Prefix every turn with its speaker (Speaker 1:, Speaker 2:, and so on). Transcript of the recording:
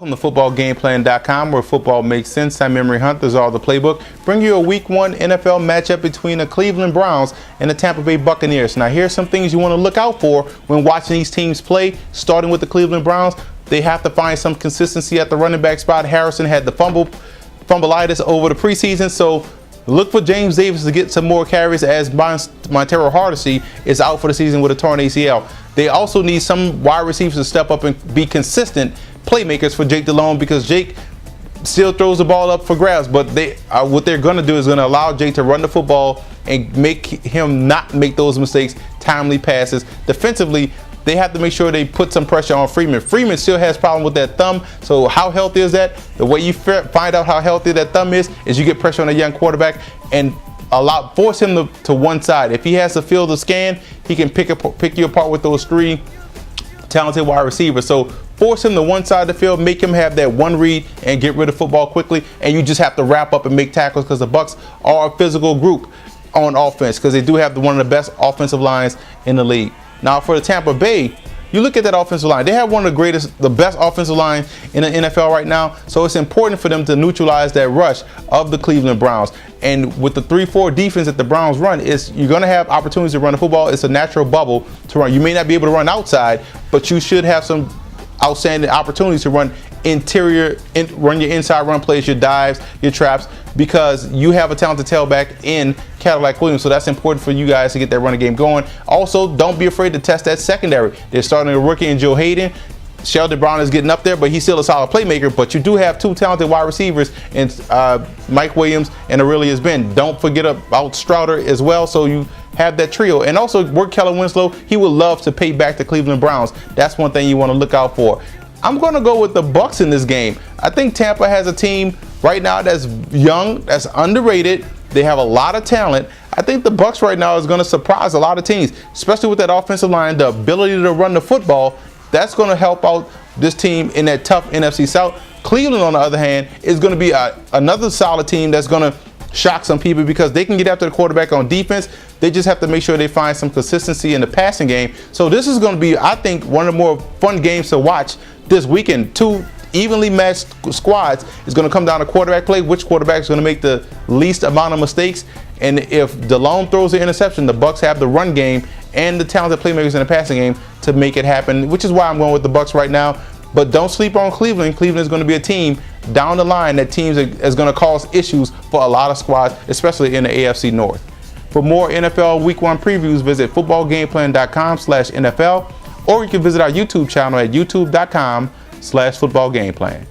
Speaker 1: Welcome to footballgameplan.com, where football makes sense. I'm Emery Hunt. There's all the playbook. Bring you a Week 1 NFL matchup between the Cleveland Browns and the Tampa Bay Buccaneers. Now, here's some things you want to look out for when watching these teams play. Starting with the Cleveland Browns, they have to find some consistency at the running back spot. Harrison had the fumbleitis over the preseason, so look for James Davis to get some more carries as Montero Hardesty is out for the season with a torn ACL. They also need some wide receivers to step up and be consistent playmakers for Jake Delhomme, because Jake still throws the ball up for grabs, but what they're going to do is going to allow Jake to run the football and make him not make those mistakes, timely passes. Defensively, they have to make sure they put some pressure on Freeman. Freeman still has problem with that thumb, so how healthy is that? The way you find out how healthy that thumb is you get pressure on a young quarterback and force him to one side. If he has to field the scan, he can pick you apart with those three talented wide receivers. So force him to one side of the field, make him have that one read and get rid of football quickly, and you just have to wrap up and make tackles, because the Bucs are a physical group on offense, because they do have one of the best offensive lines in the league. Now for the Tampa Bay, you look at that offensive line. They have one of the best offensive lines in the NFL right now, so it's important for them to neutralize that rush of the Cleveland Browns. And with the 3-4 defense that the Browns run, you're going to have opportunities to run the football. It's a natural bubble to run. You may not be able to run outside, but you should have some outstanding opportunities to run run your inside run plays, your dives, your traps, because you have a talented tailback in Cadillac Williams. So that's important for you guys to get that running game going. Also, don't be afraid to test that secondary. They're starting a rookie in Joe Hayden. Sheldon Brown is getting up there, but he's still a solid playmaker. But you do have two talented wide receivers in Mike Williams and Aurelius Ben. Don't forget about Strouder as well. So you have that trio. And also work Kellen Winslow. He would love to pay back the Cleveland Browns. That's one thing you want to look out for. I'm going to go with the Bucs in this game. I think Tampa has a team right now that's young, that's underrated. They have a lot of talent. I think the Bucs right now is going to surprise a lot of teams, especially with that offensive line, the ability to run the football. That's going to help out this team in that tough NFC South. Cleveland, on the other hand, is going to be another solid team that's going to shock some people, because they can get after the quarterback on defense. They just have to make sure they find some consistency in the passing game. So this is going to be, I think, one of the more fun games to watch this weekend. Two evenly matched squads. Is going to come down to quarterback play. Which quarterback is going to make the least amount of mistakes? And if Delhomme throws the interception, the Bucs have the run game and the talented playmakers in the passing game to make it happen, which is why I'm going with the Bucs right now. But don't sleep on Cleveland. Cleveland is going to be a team down the line that is going to cause issues for a lot of squads, especially in the AFC North. For more NFL Week 1 previews, visit footballgameplan.com/NFL, or you can visit our YouTube channel at youtube.com/footballgameplan.